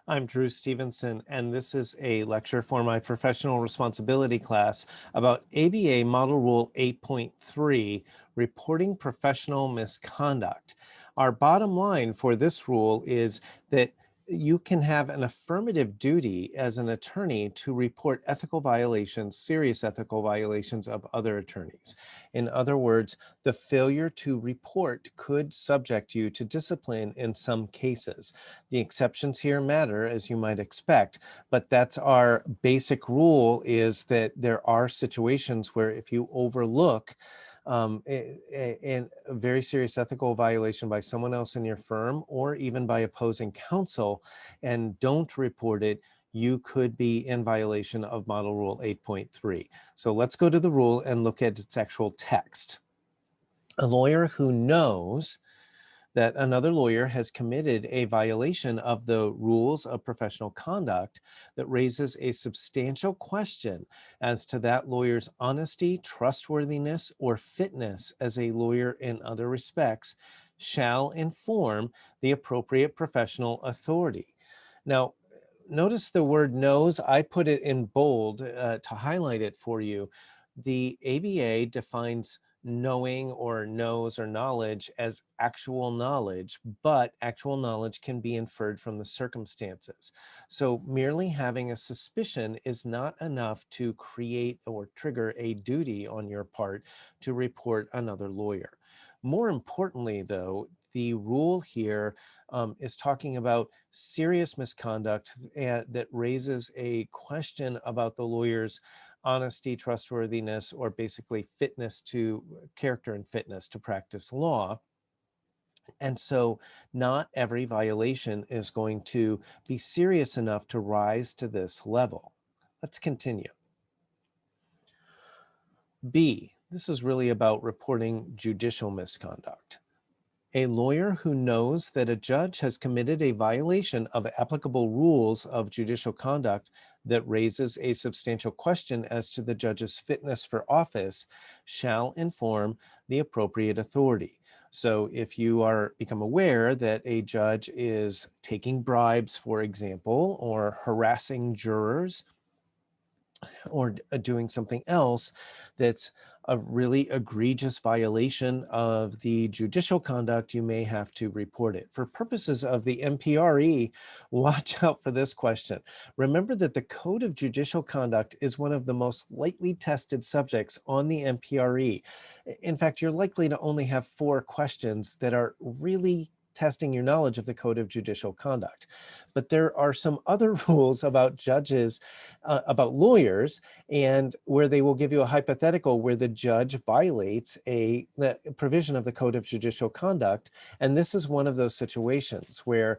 I'm Drew Stevenson, and this is a lecture for my professional responsibility class about ABA Model Rule 8.3, Reporting Professional Misconduct. Our bottom line for this rule is that you can have an affirmative duty as an attorney to report ethical violations, serious ethical violations of other attorneys. In other words, the failure to report could subject you to discipline in some cases. The exceptions here matter, as you might expect, but that's our basic rule, is that there are situations where if you overlook a very serious ethical violation by someone else in your firm or even by opposing counsel and don't report it, you could be in violation of Model Rule 8.3. So let's go to the rule and look at its actual text. A lawyer who knows that another lawyer has committed a violation of the rules of professional conduct that raises a substantial question as to that lawyer's honesty, trustworthiness, or fitness as a lawyer in other respects shall inform the appropriate professional authority. Now, notice the word knows. I put it in bold to highlight it for you. The ABA defines knowing or knows or knowledge as actual knowledge, but actual knowledge can be inferred from the circumstances. So merely having a suspicion is not enough to create or trigger a duty on your part to report another lawyer. More importantly, though, the rule here is talking about serious misconduct that raises a question about the lawyer's honesty, trustworthiness, or basically fitness to character and fitness to practice law. And so not every violation is going to be serious enough to rise to this level. Let's continue. B, this is really about reporting judicial misconduct. A lawyer who knows that a judge has committed a violation of applicable rules of judicial conduct that raises a substantial question as to the judge's fitness for office shall inform the appropriate authority. So if you become aware that a judge is taking bribes, for example, or harassing jurors, or doing something else that's a really egregious violation of the judicial conduct, you may have to report it. For purposes of the MPRE, watch out for this question. Remember that the Code of Judicial Conduct is one of the most lightly tested subjects on the MPRE. In fact, you're likely to only have 4 questions that are really testing your knowledge of the Code of Judicial Conduct. But there are some other rules about judges, about lawyers, and where they will give you a hypothetical where the judge violates a provision of the Code of Judicial Conduct. And this is one of those situations where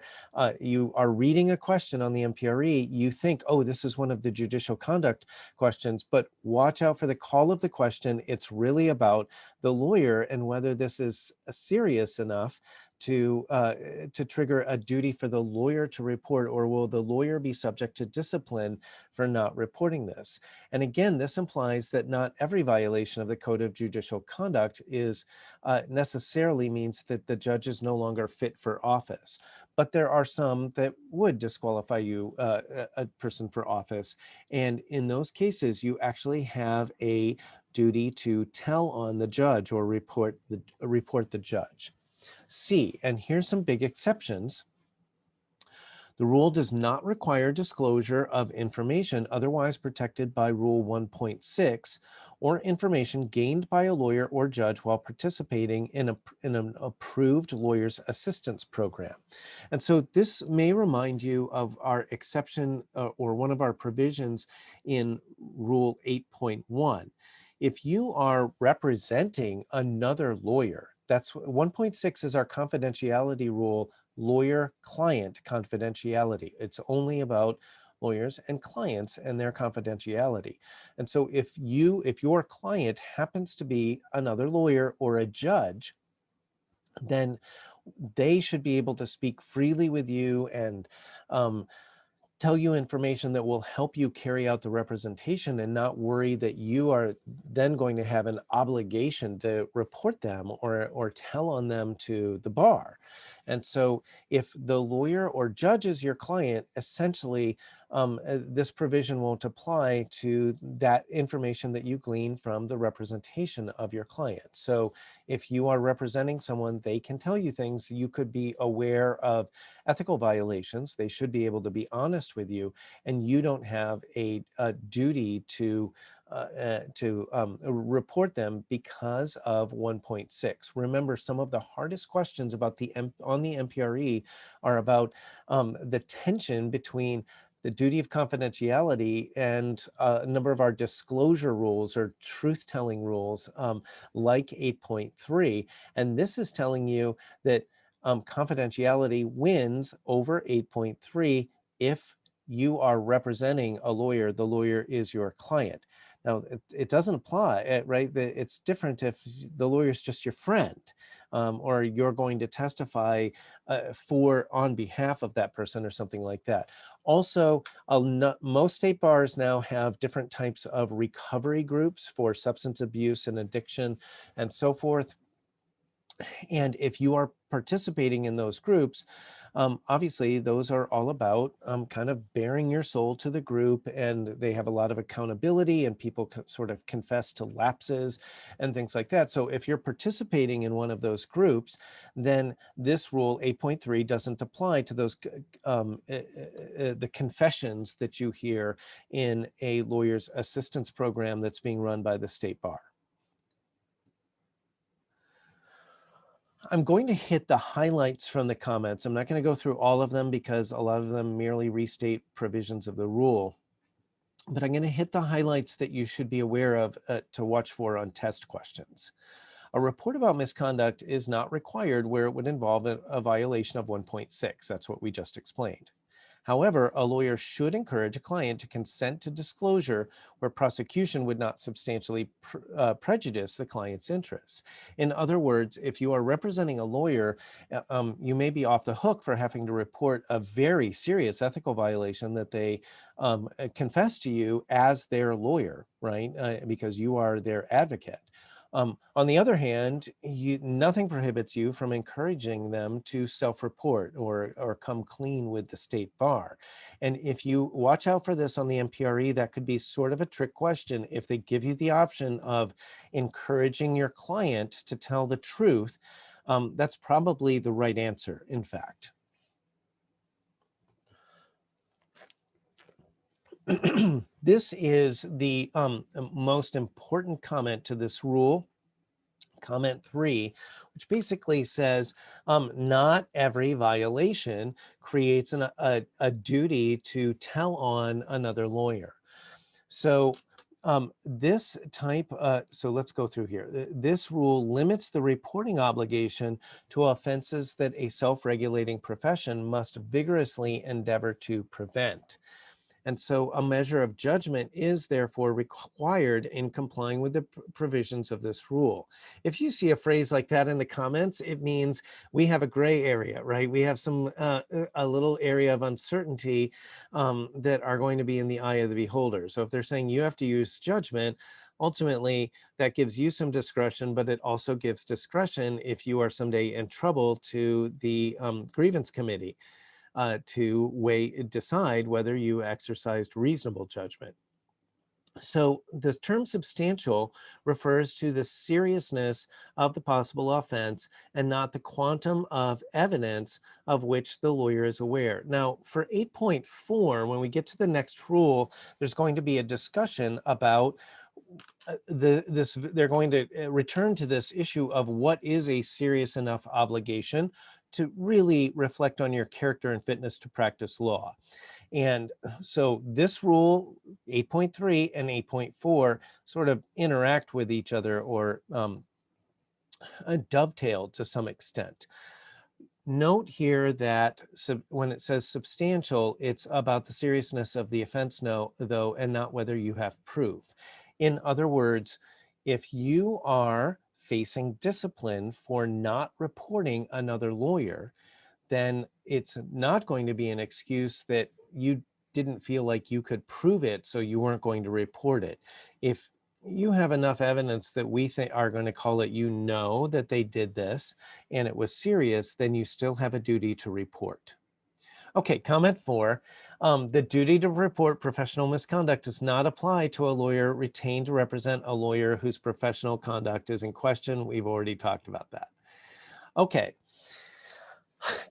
you are reading a question on the MPRE, you think, oh, this is one of the judicial conduct questions, but watch out for the call of the question. It's really about the lawyer and whether this is serious enough to trigger a duty for the lawyer to report, or will the lawyer be subject to discipline for not reporting this? And again, this implies that not every violation of the Code of Judicial Conduct is necessarily means that the judge is no longer fit for office. But there are some that would disqualify you, a person for office. And in those cases, you actually have a duty to tell on the judge or report the judge. C, and here's some big exceptions. The rule does not require disclosure of information otherwise protected by Rule 1.6 or information gained by a lawyer or judge while participating in an approved lawyer's assistance program. And so this may remind you of our exception or one of our provisions in Rule 8.1. If you are representing another lawyer, that's 1.6 is our confidentiality rule, lawyer-client confidentiality. It's only about lawyers and clients and their confidentiality. And so if your client happens to be another lawyer or a judge, then they should be able to speak freely with you and tell you information that will help you carry out the representation and not worry that you are then going to have an obligation to report them or tell on them to the bar. And so if the lawyer or judge is your client, essentially this provision won't apply to that information that you glean from the representation of your client. So if you are representing someone, they can tell you things. You could be aware of ethical violations. They should be able to be honest with you, and you don't have a duty to report them because of 1.6. Remember, some of the hardest questions about on the MPRE are about the tension between the duty of confidentiality and a number of our disclosure rules or truth-telling rules, like 8.3. And this is telling you that confidentiality wins over 8.3 if you are representing a lawyer, the lawyer is your client. Now, it doesn't apply, right? It's different if the lawyer is just your friend, or you're going to testify on behalf of that person or something like that. Also, most state bars now have different types of recovery groups for substance abuse and addiction and so forth. And if you are participating in those groups, obviously those are all about kind of bearing your soul to the group, and they have a lot of accountability, and people sort of confess to lapses and things like that. So if you're participating in one of those groups, then this rule 8.3 doesn't apply to those the confessions that you hear in a lawyer's assistance program that's being run by the state bar. I'm going to hit the highlights from the comments. I'm not going to go through all of them because a lot of them merely restate provisions of the rule, but I'm going to hit the highlights that you should be aware of to watch for on test questions. A report about misconduct is not required where it would involve a violation of 1.6. That's what we just explained. However, a lawyer should encourage a client to consent to disclosure where prosecution would not substantially prejudice the client's interests. In other words, if you are representing a lawyer, you may be off the hook for having to report a very serious ethical violation that they confess to you as their lawyer, right? Because you are their advocate. On the other hand, nothing prohibits you from encouraging them to self-report or come clean with the state bar. And if you watch out for this on the MPRE, that could be sort of a trick question. If they give you the option of encouraging your client to tell the truth, that's probably the right answer, in fact. This is the most important comment to this rule, comment 3, which basically says not every violation creates a duty to tell on another lawyer. So this type, so let's go through here. This rule limits the reporting obligation to offenses that a self-regulating profession must vigorously endeavor to prevent. And so a measure of judgment is therefore required in complying with the provisions of this rule. If you see a phrase like that in the comments, it means we have a gray area, right? We have a little area of uncertainty that are going to be in the eye of the beholder. So if they're saying you have to use judgment, ultimately that gives you some discretion, but it also gives discretion if you are someday in trouble to the grievance committee. To decide whether you exercised reasonable judgment. So the term substantial refers to the seriousness of the possible offense and not the quantum of evidence of which the lawyer is aware. Now, for 8.4, when we get to the next rule, there's going to be a discussion about they're going to return to this issue of what is a serious enough obligation to really reflect on your character and fitness to practice law. And so this rule, 8.3 and 8.4, sort of interact with each other or dovetail to some extent. Note here that when it says substantial, it's about the seriousness of the offense, though, and not whether you have proof. In other words, if you are facing discipline for not reporting another lawyer, then it's not going to be an excuse that you didn't feel like you could prove it, so you weren't going to report it. If you have enough evidence that we think are going to call it, that they did this and it was serious, then you still have a duty to report. Okay, comment 4. The duty to report professional misconduct does not apply to a lawyer retained to represent a lawyer whose professional conduct is in question. We've already talked about that. Okay,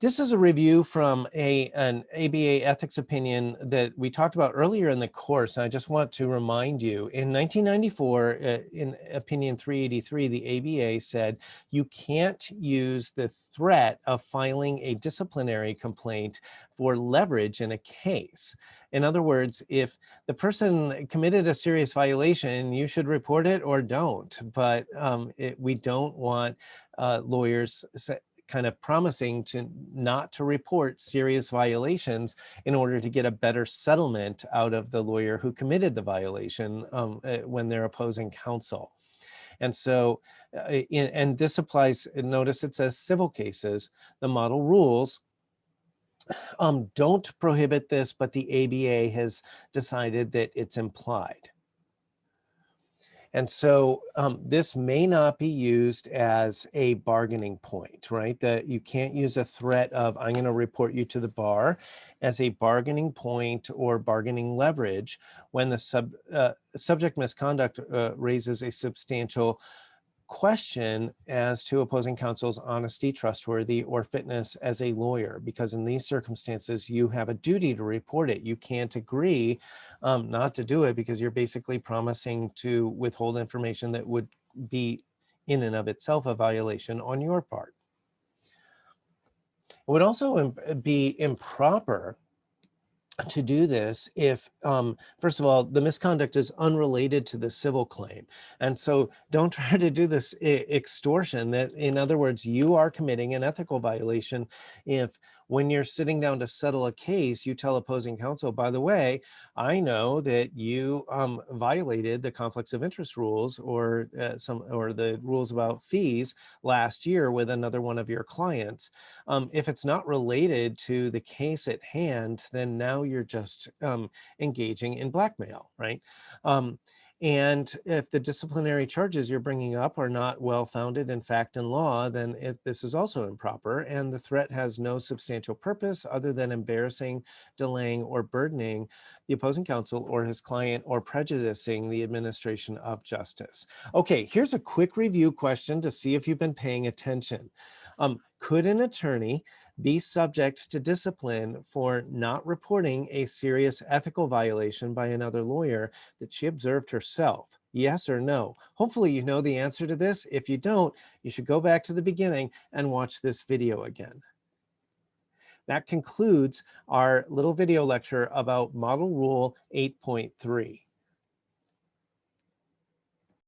this is a review from an ABA ethics opinion that we talked about earlier in the course. And I just want to remind you, in 1994, in opinion 383, the ABA said you can't use the threat of filing a disciplinary complaint for leverage in a case. In other words, if the person committed a serious violation, you should report it or don't. But we don't want lawyers kind of promising to not to report serious violations in order to get a better settlement out of the lawyer who committed the violation when they're opposing counsel. And so, and this applies, notice it says civil cases. The model rules don't prohibit this, but the ABA has decided that it's implied. And so this may not be used as a bargaining point, right? That you can't use a threat of, I'm going to report you to the bar as a bargaining point or bargaining leverage when the subject misconduct raises a substantial question as to opposing counsel's honesty, trustworthy, or fitness as a lawyer, because in these circumstances, you have a duty to report it. You can't agree not to do it because you're basically promising to withhold information that would be in and of itself a violation on your part. It would also be improper to do this if, first of all, the misconduct is unrelated to the civil claim. And so don't try to do this extortion. That, in other words, you are committing an ethical violation if when you're sitting down to settle a case, you tell opposing counsel, by the way, I know that you violated the conflicts of interest rules or the rules about fees last year with another one of your clients. If it's not related to the case at hand, then now you're just engaging in blackmail, right? And if the disciplinary charges you're bringing up are not well-founded in fact and law, then this is also improper, and the threat has no substantial purpose other than embarrassing, delaying, or burdening the opposing counsel or his client, or prejudicing the administration of justice. Okay, here's a quick review question to see if you've been paying attention. Could an attorney be subject to discipline for not reporting a serious ethical violation by another lawyer that she observed herself? Yes or no? Hopefully you know the answer to this. If you don't, you should go back to the beginning and watch this video again. That concludes our little video lecture about Model Rule 8.3.